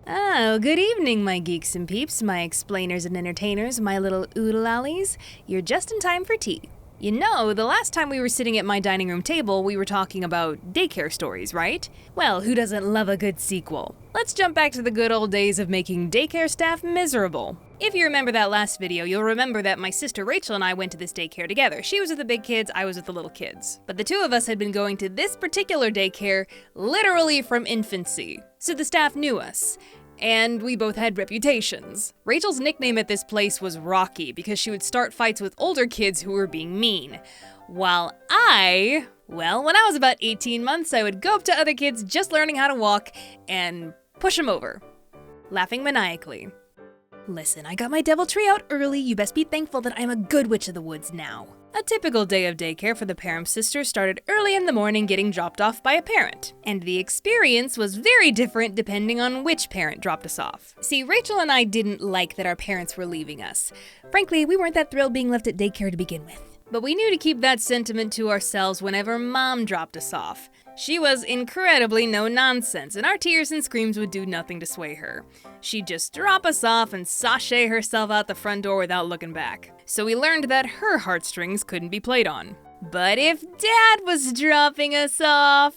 Oh, good evening, my geeks and peeps, my explainers and entertainers, my little oodle-ollies. You're just in time for tea. You know, the last time we were sitting at my dining room table, we were talking about Daycare Stories, right? Well, who doesn't love a good sequel? Let's jump back to the good old days of making daycare staff miserable. If you remember that last video, you'll remember that my sister Rachel and I went to this daycare together. She was with the big kids, I was with the little kids. But the two of us had been going to this particular daycare literally from infancy. So the staff knew us. And we both had reputations. Rachel's nickname at this place was Rocky because she would start fights with older kids who were being mean. While when I was about 18 months, I would go up to other kids just learning how to walk and push them over, laughing maniacally. Listen, I got my deviltry out early. You best be thankful that I'm a good witch of the woods now. A typical day of daycare for the Parham sisters started early in the morning getting dropped off by a parent. And the experience was very different depending on which parent dropped us off. See, Rachel and I didn't like that our parents were leaving us. Frankly, we weren't that thrilled being left at daycare to begin with. But we knew to keep that sentiment to ourselves whenever Mom dropped us off. She was incredibly no-nonsense, and our tears and screams would do nothing to sway her. She'd just drop us off and sashay herself out the front door without looking back. So we learned that her heartstrings couldn't be played on. But if Dad was dropping us off...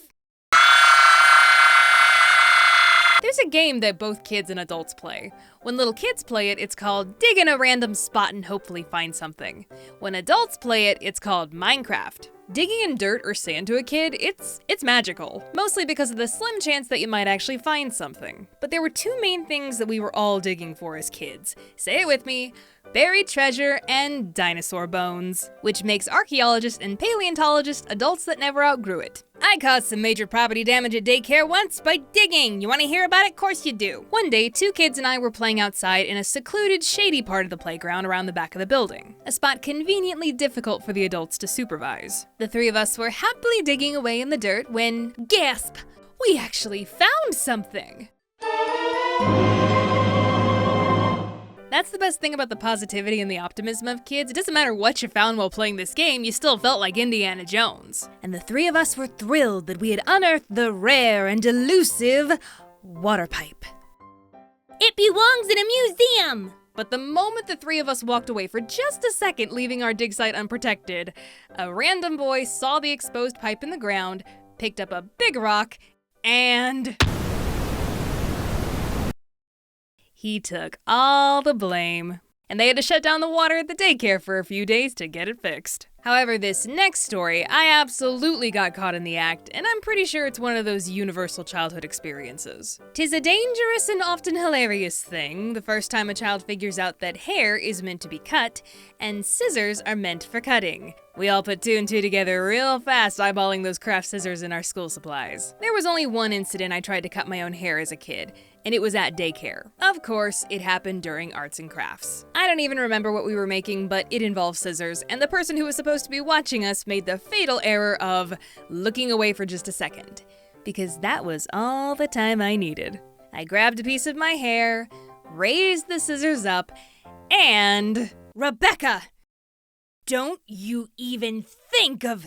There's a game that both kids and adults play. When little kids play it, it's called dig in a random spot and hopefully find something. When adults play it, it's called Minecraft. Digging in dirt or sand to a kid, it's magical. Mostly because of the slim chance that you might actually find something. But there were two main things that we were all digging for as kids. Say it with me. Buried treasure and dinosaur bones, which makes archaeologists and paleontologists adults that never outgrew it. I caused some major property damage at daycare once by digging. You want to hear about it? Course you do. One day, two kids and I were playing outside in a secluded, shady part of the playground around the back of the building, a spot conveniently difficult for the adults to supervise. The three of us were happily digging away in the dirt when, gasp, we actually found something. That's the best thing about the positivity and the optimism of kids. It doesn't matter what you found while playing this game, you still felt like Indiana Jones. And the three of us were thrilled that we had unearthed the rare and elusive water pipe. It belongs in a museum! But the moment the three of us walked away for just a second, leaving our dig site unprotected, a random boy saw the exposed pipe in the ground, picked up a big rock, and... he took all the blame. And they had to shut down the water at the daycare for a few days to get it fixed. However, this next story, I absolutely got caught in the act, and I'm pretty sure it's one of those universal childhood experiences. 'Tis a dangerous and often hilarious thing the first time a child figures out that hair is meant to be cut, and scissors are meant for cutting. We all put two and two together real fast, eyeballing those craft scissors in our school supplies. There was only one incident I tried to cut my own hair as a kid, and it was at daycare. Of course, it happened during arts and crafts. I don't even remember what we were making, but it involved scissors, and the person who was supposed to be watching us made the fatal error of looking away for just a second, because that was all the time I needed. I grabbed a piece of my hair, raised the scissors up, and... Rebecca! Don't you even think of...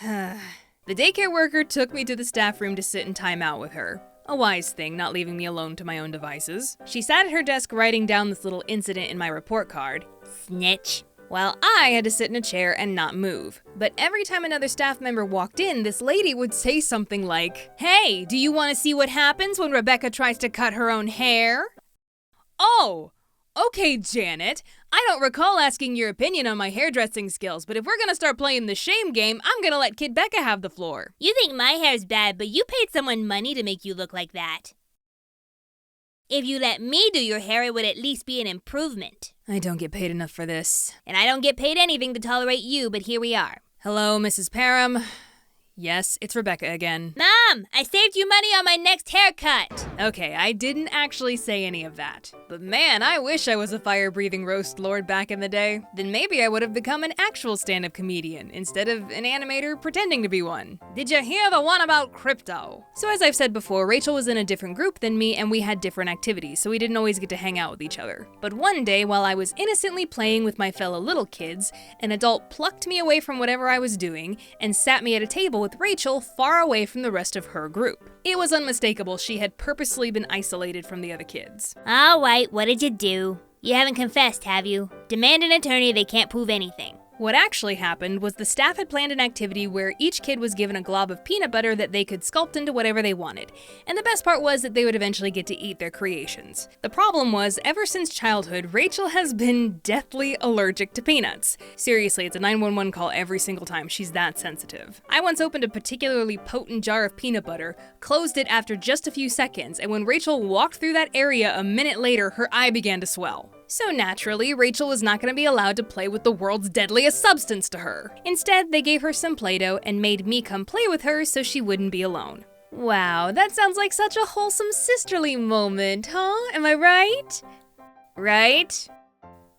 The daycare worker took me to the staff room to sit in timeout with her. A wise thing, not leaving me alone to my own devices. She sat at her desk writing down this little incident in my report card. Snitch. While I had to sit in a chair and not move. But every time another staff member walked in, this lady would say something like, "Hey, do you want to see what happens when Rebecca tries to cut her own hair?" Oh! Okay, Janet, I don't recall asking your opinion on my hairdressing skills, but if we're gonna start playing the shame game, I'm gonna let Kid Becca have the floor. You think my hair's bad, but you paid someone money to make you look like that. If you let me do your hair, it would at least be an improvement. I don't get paid enough for this. And I don't get paid anything to tolerate you, but here we are. Hello, Mrs. Parham. Yes, it's Rebecca again. Mom, I saved you money on my next haircut. Okay, I didn't actually say any of that. But man, I wish I was a fire-breathing roast lord back in the day. Then maybe I would have become an actual stand-up comedian instead of an animator pretending to be one. Did you hear the one about crypto? So as I've said before, Rachel was in a different group than me and we had different activities, so we didn't always get to hang out with each other. But one day, while I was innocently playing with my fellow little kids, an adult plucked me away from whatever I was doing and sat me at a table with with Rachel far away from the rest of her group. It was unmistakable she had purposely been isolated from the other kids. All right, what did you do? You haven't confessed, have you? Demand an attorney, they can't prove anything. What actually happened was the staff had planned an activity where each kid was given a glob of peanut butter that they could sculpt into whatever they wanted. And the best part was that they would eventually get to eat their creations. The problem was, ever since childhood, Rachel has been deathly allergic to peanuts. Seriously, it's a 911 call every single time. She's that sensitive. I once opened a particularly potent jar of peanut butter, closed it after just a few seconds, and when Rachel walked through that area a minute later, her eye began to swell. So naturally, Rachel was not going to be allowed to play with the world's deadliest substance to her. Instead, they gave her some Play-Doh and made me come play with her so she wouldn't be alone. Wow, that sounds like such a wholesome sisterly moment, huh? Am I right? Right?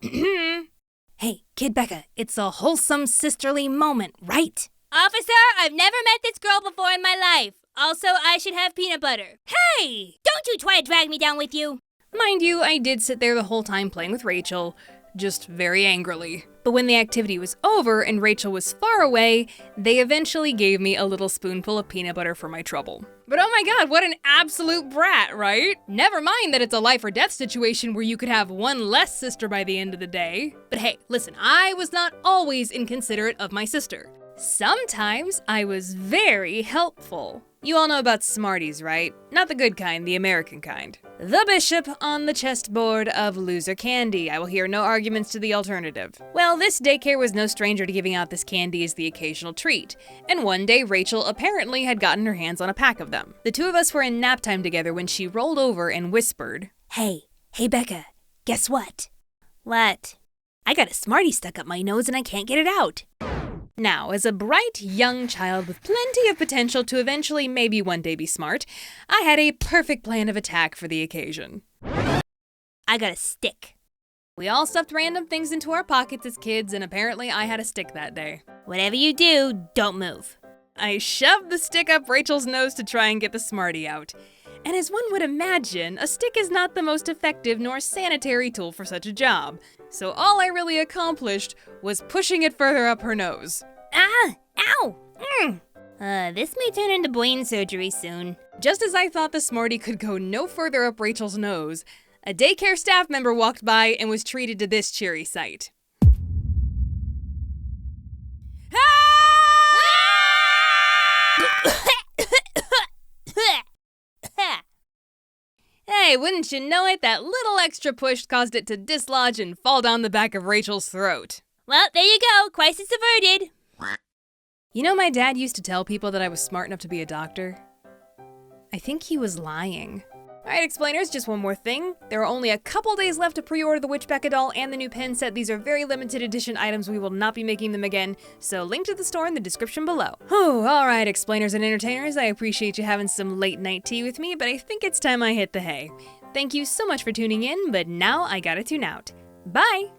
Hey, Kid Becca, it's a wholesome sisterly moment, right? Officer, I've never met this girl before in my life. Also, I should have peanut butter. Hey! Don't you try to drag me down with you. Mind you, I did sit there the whole time playing with Rachel, just very angrily. But when the activity was over and Rachel was far away, they eventually gave me a little spoonful of peanut butter for my trouble. But oh my god, what an absolute brat, right? Never mind that it's a life or death situation where you could have one less sister by the end of the day. But hey, listen, I was not always inconsiderate of my sister. Sometimes I was very helpful. You all know about Smarties, right? Not the good kind, the American kind. The bishop on the chessboard of loser candy. I will hear no arguments to the alternative. Well, this daycare was no stranger to giving out this candy as the occasional treat. And one day, Rachel apparently had gotten her hands on a pack of them. The two of us were in nap time together when she rolled over and whispered, Hey Becca, guess what? What? I got a Smartie stuck up my nose and I can't get it out. Now, as a bright young child with plenty of potential to eventually maybe one day be smart, I had a perfect plan of attack for the occasion. I got a stick. We all stuffed random things into our pockets as kids, and apparently I had a stick that day. Whatever you do, don't move. I shoved the stick up Rachel's nose to try and get the Smartie out. And as one would imagine, a stick is not the most effective nor sanitary tool for such a job. So all I really accomplished was pushing it further up her nose. Ah! Ow! This may turn into brain surgery soon. Just as I thought the Smartie could go no further up Rachel's nose, a daycare staff member walked by and was treated to this cheery sight. Hey, wouldn't you know it, that little extra push caused it to dislodge and fall down the back of Rachel's throat. Well, there you go, crisis averted. You know, my dad used to tell people that I was smart enough to be a doctor. I think he was lying. Alright, explainers, just one more thing. There are only a couple days left to pre-order the Witch Becca doll and the new pen set. These are very limited edition items. We will not be making them again, so link to the store in the description below. Whew, alright, explainers and entertainers, I appreciate you having some late night tea with me, but I think it's time I hit the hay. Thank you so much for tuning in, but now I gotta tune out. Bye!